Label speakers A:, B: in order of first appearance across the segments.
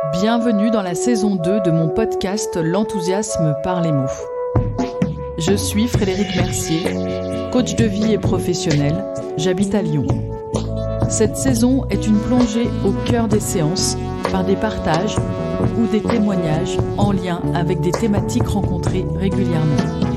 A: Bienvenue dans la saison 2 de mon podcast L'enthousiasme par les mots. Je suis Frédéric Mercier, coach de vie et professionnel, j'habite à Lyon. Cette saison est une plongée au cœur des séances par des partages ou des témoignages en lien avec des thématiques rencontrées régulièrement.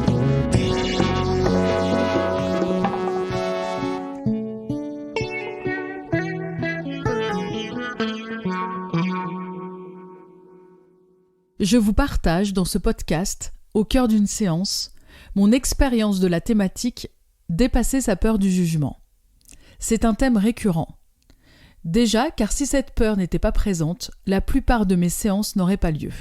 A: Je vous partage dans ce podcast, au cœur d'une séance, mon expérience de la thématique « Dépasser sa peur du jugement ». C'est un thème récurrent. Déjà, car si cette peur n'était pas présente, la plupart de mes séances n'auraient pas lieu.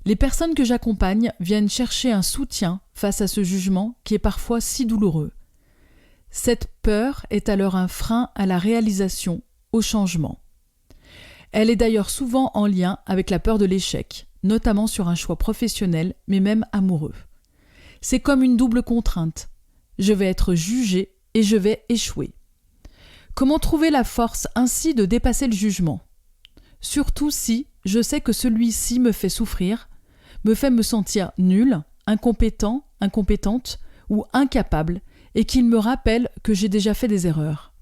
A: Les personnes que j'accompagne viennent chercher un soutien face à ce jugement qui est parfois si douloureux. Cette peur est alors un frein à la réalisation, au changement. Elle est d'ailleurs souvent en lien avec la peur de l'échec, notamment sur un choix professionnel, mais même amoureux. C'est comme une double contrainte. Je vais être jugé et je vais échouer. Comment trouver la force ainsi de dépasser le jugement ? Surtout si je sais que celui-ci me fait souffrir, me fait me sentir nul, incompétent, incompétente ou incapable et qu'il me rappelle que j'ai déjà fait des erreurs.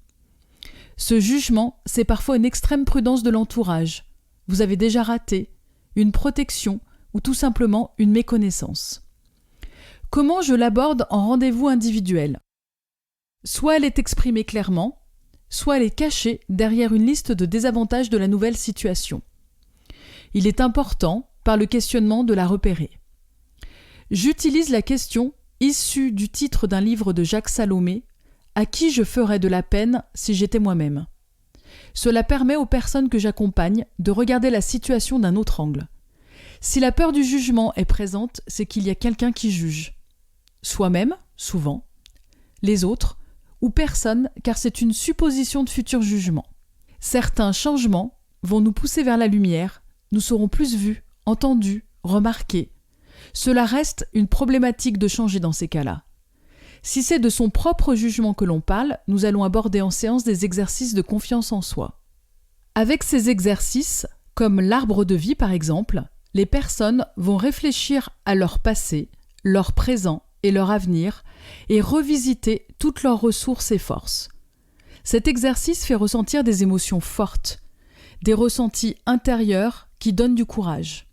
A: Ce jugement, c'est parfois une extrême prudence de l'entourage. Vous avez déjà raté, une protection ou tout simplement une méconnaissance. Comment je l'aborde en rendez-vous individuel ? Soit elle est exprimée clairement, soit elle est cachée derrière une liste de désavantages de la nouvelle situation. Il est important, par le questionnement, de la repérer. J'utilise la question issue du titre d'un livre de Jacques Salomé, « À qui je ferais de la peine si j'étais moi-même » Cela permet aux personnes que j'accompagne de regarder la situation d'un autre angle. Si la peur du jugement est présente, c'est qu'il y a quelqu'un qui juge. Soi-même, souvent, les autres, ou personne, car c'est une supposition de futur jugement. Certains changements vont nous pousser vers la lumière, nous serons plus vus, entendus, remarqués. Cela reste une problématique de changer dans ces cas-là. Si c'est de son propre jugement que l'on parle, nous allons aborder en séance des exercices de confiance en soi. Avec ces exercices, comme l'arbre de vie par exemple, les personnes vont réfléchir à leur passé, leur présent et leur avenir et revisiter toutes leurs ressources et forces. Cet exercice fait ressentir des émotions fortes, des ressentis intérieurs qui donnent du courage.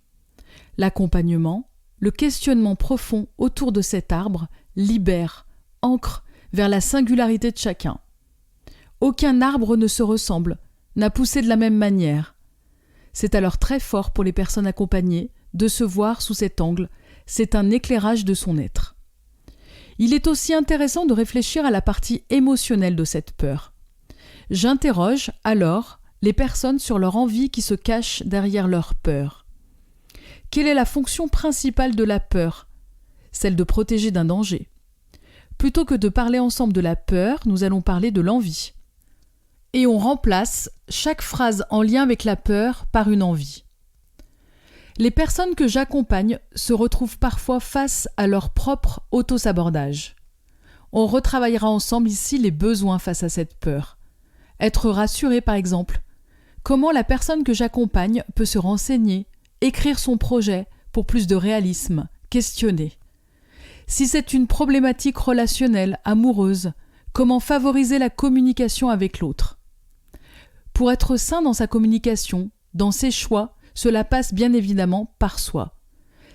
A: L'accompagnement, le questionnement profond autour de cet arbre libère, ancre vers la singularité de chacun. Aucun arbre ne se ressemble, n'a poussé de la même manière. C'est alors très fort pour les personnes accompagnées de se voir sous cet angle, c'est un éclairage de son être. Il est aussi intéressant de réfléchir à la partie émotionnelle de cette peur. J'interroge alors les personnes sur leur envie qui se cache derrière leur peur. Quelle est la fonction principale de la peur ? Celle de protéger d'un danger. Plutôt que de parler ensemble de la peur, nous allons parler de l'envie. Et on remplace chaque phrase en lien avec la peur par une envie. Les personnes que j'accompagne se retrouvent parfois face à leur propre auto-sabordage. On retravaillera ensemble ici les besoins face à cette peur. Être rassuré par exemple. Comment la personne que j'accompagne peut se renseigner, écrire son projet pour plus de réalisme, questionner. Si c'est une problématique relationnelle, amoureuse, comment favoriser la communication avec l'autre ? Pour être sain dans sa communication, dans ses choix, cela passe bien évidemment par soi.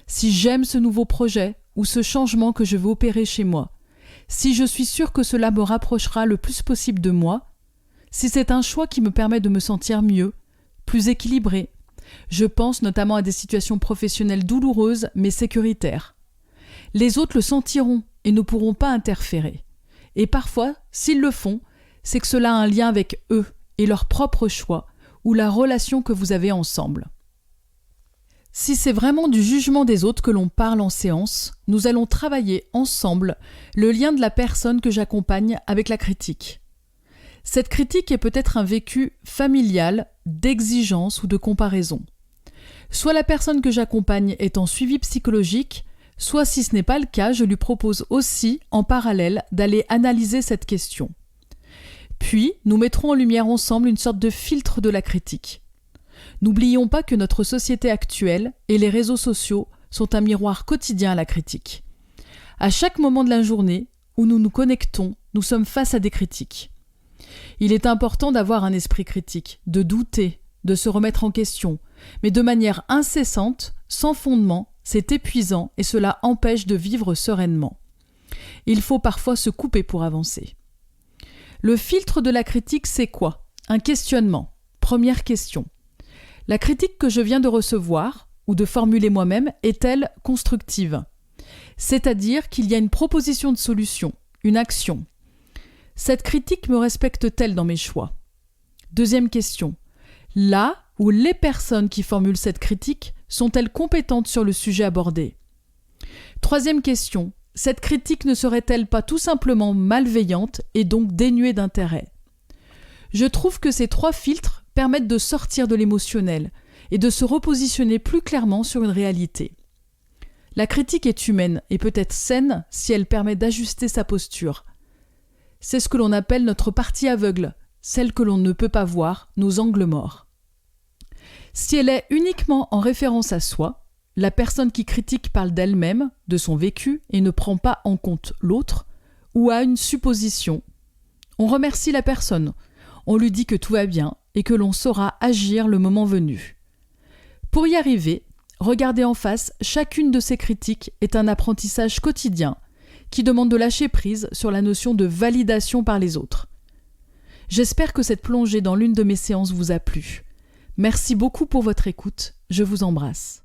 A: Si j'aime ce nouveau projet ou ce changement que je veux opérer chez moi, si je suis sûre que cela me rapprochera le plus possible de moi, si c'est un choix qui me permet de me sentir mieux, plus équilibré, je pense notamment à des situations professionnelles douloureuses mais sécuritaires. Les autres le sentiront et ne pourront pas interférer. Et parfois, s'ils le font, c'est que cela a un lien avec eux et leur propre choix ou la relation que vous avez ensemble. Si c'est vraiment du jugement des autres que l'on parle en séance, nous allons travailler ensemble le lien de la personne que j'accompagne avec la critique. Cette critique est peut-être un vécu familial, d'exigence ou de comparaison. Soit la personne que j'accompagne est en suivi psychologique, soit si ce n'est pas le cas, je lui propose aussi, en parallèle, d'aller analyser cette question. Puis, nous mettrons en lumière ensemble une sorte de filtre de la critique. N'oublions pas que notre société actuelle et les réseaux sociaux sont un miroir quotidien à la critique. À chaque moment de la journée où nous nous connectons, nous sommes face à des critiques. Il est important d'avoir un esprit critique, de douter, de se remettre en question, mais de manière incessante, sans fondement, c'est épuisant et cela empêche de vivre sereinement. Il faut parfois se couper pour avancer. Le filtre de la critique, c'est quoi ? Un questionnement. Première question. La critique que je viens de recevoir, ou de formuler moi-même, est-elle constructive ? C'est-à-dire qu'il y a une proposition de solution, une action. Cette critique me respecte-t-elle dans mes choix ? Deuxième question. Là où les personnes qui formulent cette critique sont-elles compétentes sur le sujet abordé ? Troisième question. Cette critique ne serait-elle pas tout simplement malveillante et donc dénuée d'intérêt ? Je trouve que ces 3 filtres permettent de sortir de l'émotionnel et de se repositionner plus clairement sur une réalité. La critique est humaine et peut être saine si elle permet d'ajuster sa posture. C'est ce que l'on appelle notre partie aveugle, celle que l'on ne peut pas voir, nos angles morts. Si elle est uniquement en référence à soi, la personne qui critique parle d'elle-même, de son vécu et ne prend pas en compte l'autre, ou a une supposition. On remercie la personne, on lui dit que tout va bien et que l'on saura agir le moment venu. Pour y arriver, regarder en face chacune de ces critiques est un apprentissage quotidien qui demande de lâcher prise sur la notion de validation par les autres. J'espère que cette plongée dans l'une de mes séances vous a plu. Merci beaucoup pour votre écoute, je vous embrasse.